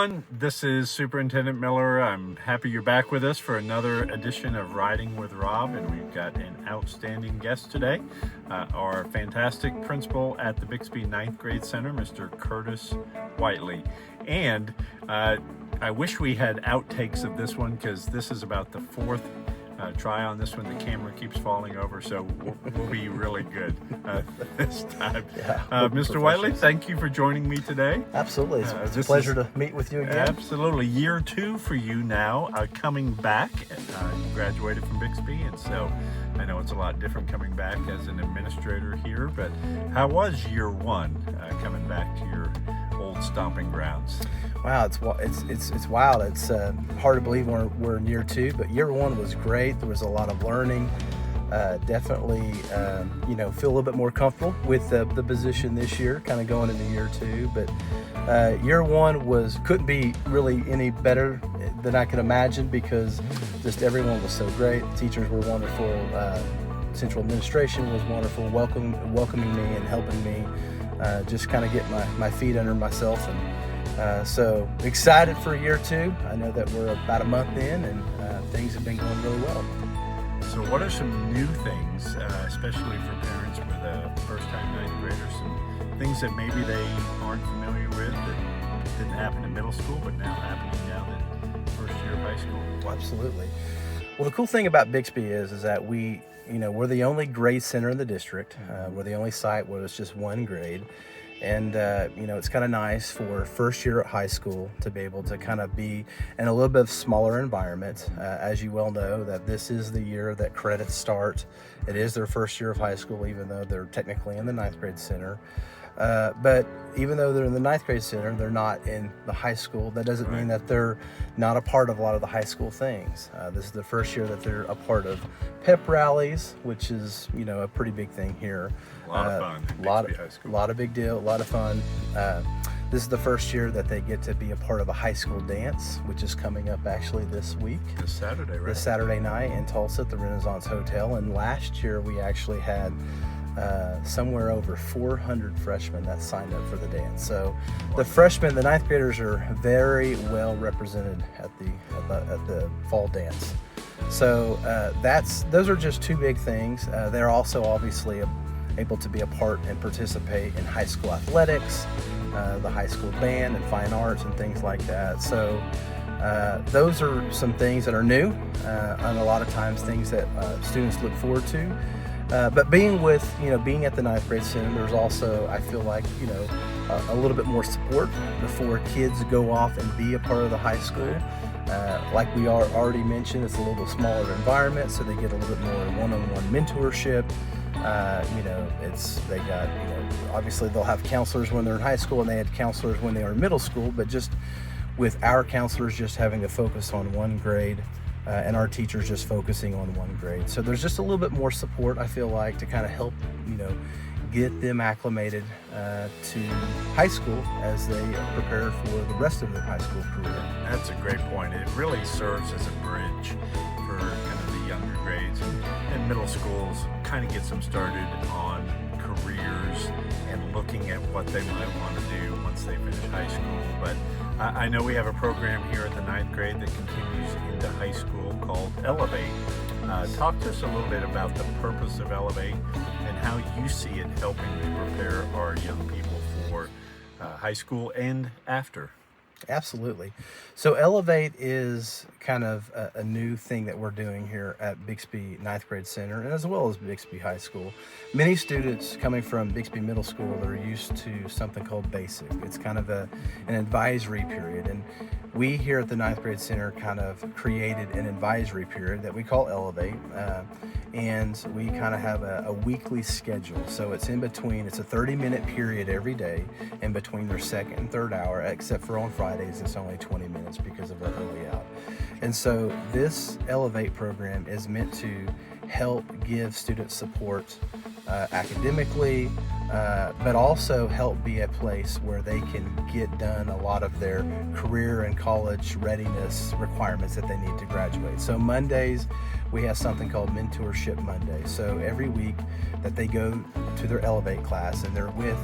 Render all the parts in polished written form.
everyone. This is Superintendent Miller. I'm happy you're back with us for another edition of Riding with Rob, and we've got an outstanding guest today, our fantastic principal at the Bixby 9th Grade Center, Mr. Curtis Whiteley. And I wish we had outtakes of this one because this is about the fourth try on this one. The camera keeps falling over, so we'll be really good this time. Mr. Whiteley, thank you for joining me today. Absolutely. It's a pleasure to meet with you again. Absolutely. Year 2 for you now, coming back. You graduated from Bixby, and so I know it's a lot different coming back as an administrator here, but how was year 1 coming back to your old stomping grounds? Wow, it's wild. It's hard to believe we're in year 2, but year 1 was great. There was a lot of learning. Definitely, feel a little bit more comfortable with the position this year, kind of going into year 2. But year 1 couldn't be really any better than I could imagine because just everyone was so great. The teachers were wonderful. Central administration was wonderful, welcoming me and helping me just kind of get my feet under myself. And so excited for year 2. I know that we're about a month in and things have been going really well. So what are some new things, especially for parents with a first-time 9th grader, some things that maybe they aren't familiar with that didn't happen in middle school but now happening now that first year of high school? Well, absolutely. Well, the cool thing about Bixby is that we're the only grade center in the district. We're the only site where it's just one grade. And, it's kind of nice for first year at high school to be able to kind of be in a little bit of smaller environment. As you well know, that this is the year that credits start. It is their first year of high school, even though they're technically in the 9th grade center. But even though they're in the 9th grade center, they're not in the high school. That doesn't mean that they're not a part of a lot of the high school things. This is the first year that they're a part of pep rallies, which is, a pretty big thing here. A lot of fun. A lot of big deal, a lot of fun. This is the first year that they get to be a part of a high school dance, which is coming up actually this week. This Saturday, right? This Saturday night in Tulsa at the Renaissance Hotel. And last year we actually had somewhere over 400 freshmen that signed up for the dance. So the 9th graders are very well represented at the fall dance. So those are just 2 big things. They're also obviously able to be a part and participate in high school athletics, the high school band and fine arts and things like that. So those are some things that are new and a lot of times things that students look forward to. But being at the 9th grade center, there's also, I feel like, a little bit more support before kids go off and be a part of the high school. Like we already mentioned, it's a little smaller environment, so they get a little bit more one-on-one mentorship. Obviously they'll have counselors when they're in high school and they had counselors when they were in middle school, but just with our counselors just having to focus on one grade, and our teachers just focusing on one grade. So there's just a little bit more support, I feel like, to kind of help, get them acclimated to high school as they prepare for the rest of their high school career. That's a great point. It really serves as a bridge for kind of the younger grades and middle schools, kind of gets them started on careers and looking at what they might want to do once they finish high school. But I know we have a program here at the 9th grade that continues into high school called Elevate. Talk to us a little bit about the purpose of Elevate and how you see it helping to prepare our young people for high school and after. Absolutely. So Elevate is kind of a new thing that we're doing here at Bixby 9th grade center and as well as Bixby High School. Many students coming from Bixby Middle School are used to something called BASIC. It's kind of an advisory period, and we here at the 9th grade center kind of created an advisory period that we call Elevate, and we kind of have a weekly schedule. So it's in between, it's a 30-minute period every day in between their second and third hour, except for on Fridays it's only 20 minutes because of our early out. And so this Elevate program is meant to help give students support academically, but also help be a place where they can get done a lot of their career and college readiness requirements that they need to graduate. So Mondays, we have something called Mentorship Monday. So every week that they go to their Elevate class and they're with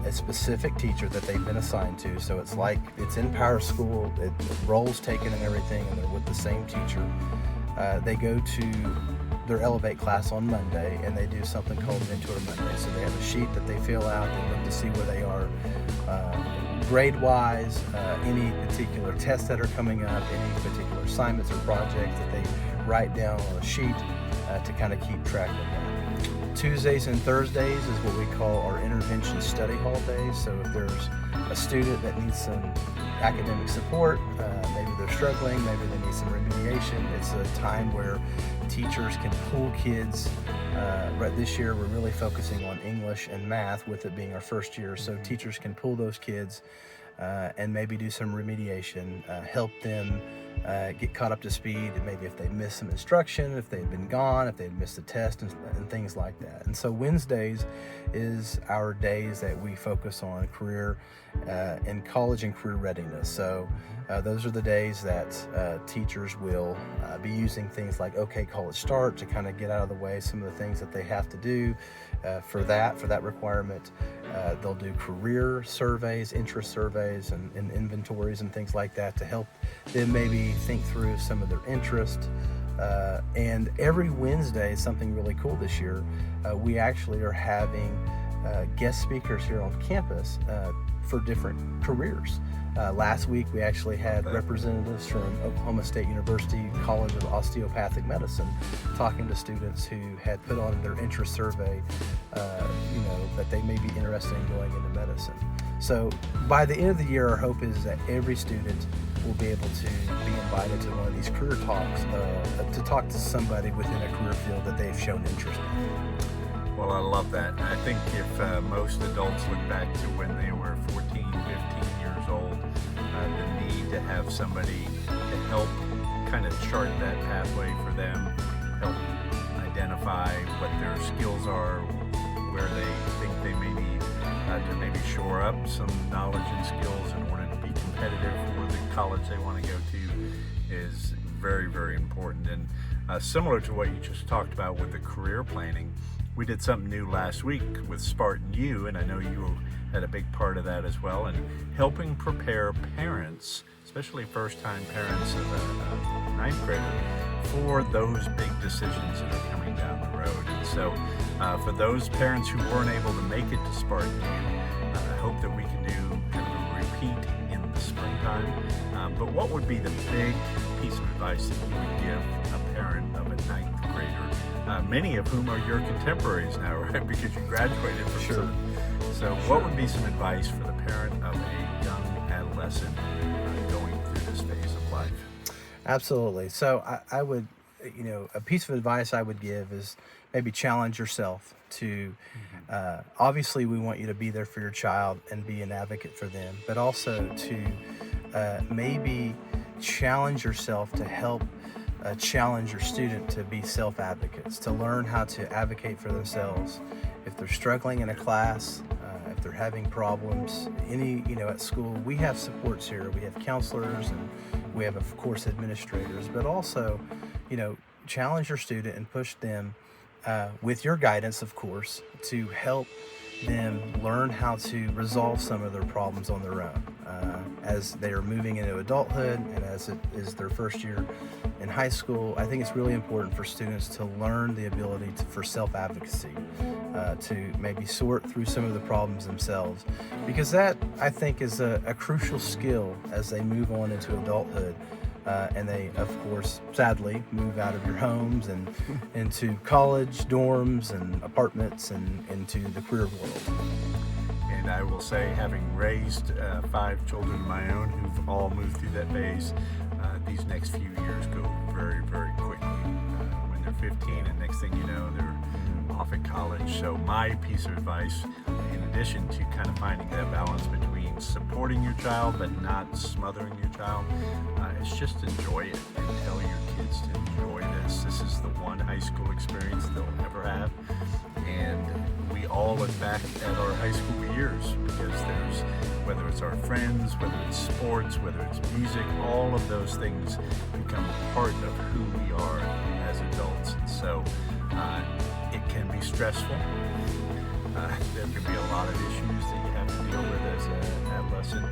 a specific teacher that they've been assigned to. So it's like it's in Power School, the role's taken and everything, and they're with the same teacher. They go to their Elevate class on Monday, and they do something called Mentor Monday. So they have a sheet that they fill out. They look to see where they are grade-wise, any particular tests that are coming up, any particular assignments or projects that they write down on a sheet to kind of keep track of that. Tuesdays and Thursdays is what we call our intervention study hall days. So if there's a student that needs some academic support, maybe they're struggling, maybe they need some remediation, it's a time where teachers can pull kids. Right this year we're really focusing on English and math, with it being our first year, so teachers can pull those kids and maybe do some remediation, help them get caught up to speed, and maybe if they missed some instruction, if they've been gone, if they've missed a test, and things like that. And so Wednesdays is our days that we focus on career and college and career readiness. So those are the days that teachers will be using things like OK College Start to kind of get out of the way some of the things that they have to do for that requirement. They'll do career surveys, interest surveys, and inventories and things like that to help them maybe think through some of their interest. And every Wednesday is something really cool this year. We actually are having guest speakers here on campus for different careers. Last week we actually had representatives from Oklahoma State University College of Osteopathic Medicine talking to students who had put on their interest survey, that they may be interested in going into medicine. So by the end of the year, our hope is that every student will be able to be invited to one of these career talks to talk to somebody within a career field that they've shown interest in. Well, I love that. I think if most adults look back to when they were 14, 15 years old, the need to have somebody to help kind of chart that pathway for them, help identify what their skills are, where they think they may need to maybe shore up some knowledge and skills in order to be competitive for the college they want to go to, is very, very important. And similar to what you just talked about with the career planning, we did something new last week with Spartan U, and I know you had a big part of that as well, and helping prepare parents, especially first-time parents of a ninth grader, for those big decisions that are coming down the road. And so for those parents who weren't able to make it to Spartan U, I hope that we can do kind of a repeat in the springtime. But what would be the big piece of advice that you would give a parent of a ninth grader, many of whom are your contemporaries now, right? Because you graduated from Sure. So what would be some advice for the parent of a young adolescent going through this phase of life? Absolutely. So I would, a piece of advice I would give is maybe challenge yourself to, obviously we want you to be there for your child and be an advocate for them, but also to maybe challenge yourself to help challenge your student to be self-advocates, to learn how to advocate for themselves. If they're struggling in a class, if they're having problems, at school, we have supports here. We have counselors and we have, of course, administrators, but also, challenge your student and push them with your guidance, of course, to help them learn how to resolve some of their problems on their own. As they are moving into adulthood and as it is their first year in high school, I think it's really important for students to learn the ability for self-advocacy, to maybe sort through some of the problems themselves, because that, I think, is a crucial skill as they move on into adulthood. And they, of course, sadly, move out of your homes and into college dorms and apartments and into the career world. And I will say, having raised 5 children of my own who've all moved through that phase, these next few years go very, very quickly. When they're 15, and next thing you know, they're off at college. So my piece of advice, in addition to kind of finding that balance between supporting your child but not smothering your child, is just enjoy it and tell your kids to enjoy this. This is the one high school experience they'll ever have, and we all look back at our high school years because there's, whether it's our friends, whether it's sports, whether it's music, all of those things become part of who we are as adults. And so it can be stressful. There can be a lot of issues that you have to deal with as an adolescent,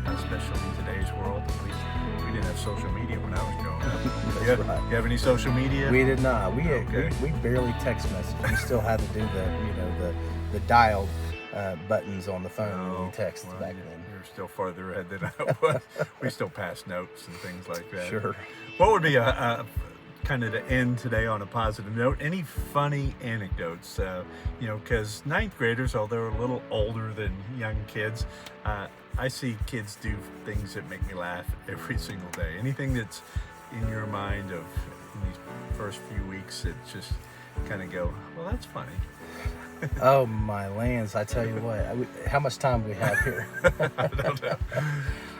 especially in today's world. We didn't have social media when I was growing up. That's right. You have any social media? We did not. Okay. We barely text message. We still had to do the dial buttons on the phone when we text well, back you're then. still farther ahead than I was. We still pass notes and things like that. Sure. What would be a kind of to end today on a positive note? Any funny anecdotes? Because ninth graders, although they're a little older than young kids, I see kids do things that make me laugh every single day. Anything that's in your mind of in these first few weeks that just kind of go, well, that's funny. Oh my lands! I tell you what, how much time do we have here? I don't know.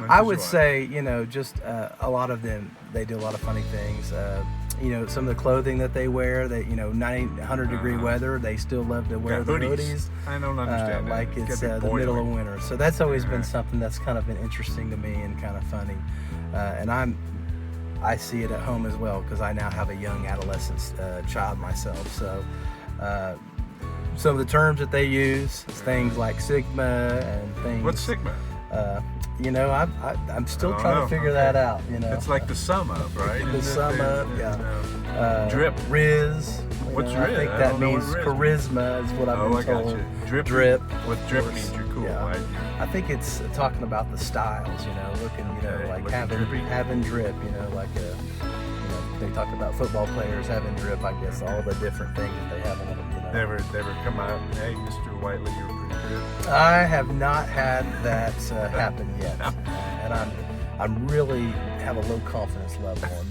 I would say, just a lot of them, they do a lot of funny things. Some of the clothing that they wear, that 90, 100-degree weather, they still love to wear the hoodies. I don't understand that. Like it's the middle of winter. So that's always been something that's kind of been interesting to me and kind of funny. And I see it at home as well, because I now have a young adolescent child myself. So some of the terms that they use, things like Sigma and things. What's Sigma? I'm still trying to figure that out. It's like the sum up, right? The sum up, yeah. Drip. Riz. What's I Riz? think I that don't know means what Riz charisma is what I've been I told. got you. Drip. What drip means you're cool, Yeah. right? I think it's talking about the styles, looking, Okay, like looking drippy. having drip, like they talk about football players having drip. I guess all the different things that they have on them. They ever come out, hey, Mr. Whiteley, you're pretty good. I have not had that happen yet, and I'm really have a low confidence level on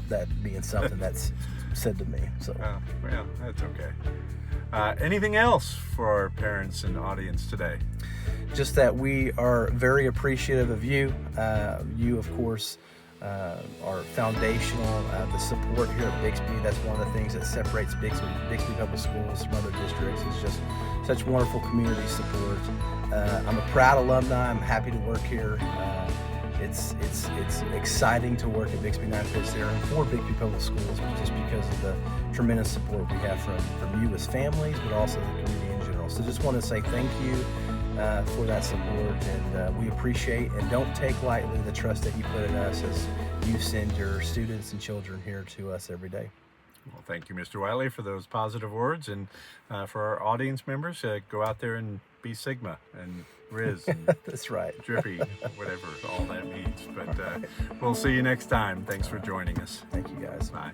that being something that's said to me. So, well, that's okay. Anything else for our parents and audience today? just that we are very appreciative of you. You, of course, are foundational. The support here at Bixby, that's one of the things that separates Bixby Public Schools from other districts, is just such wonderful community support. I'm a proud alumni. I'm happy to work here. It's exciting to work at Bixby 9th Grade Center and for Bixby Public Schools, just because of the tremendous support we have from you as families, but also the community in general. So just want to say thank you for that support, and we appreciate and don't take lightly the trust that you put in us as you send your students and children here to us every day. Well, thank you, Mr. Whiteley, for those positive words, and for our audience members, go out there and be Sigma and Riz and That's right. Drippy, whatever all that means. But we'll see you next time. Thanks for joining us. Thank you, guys. Bye.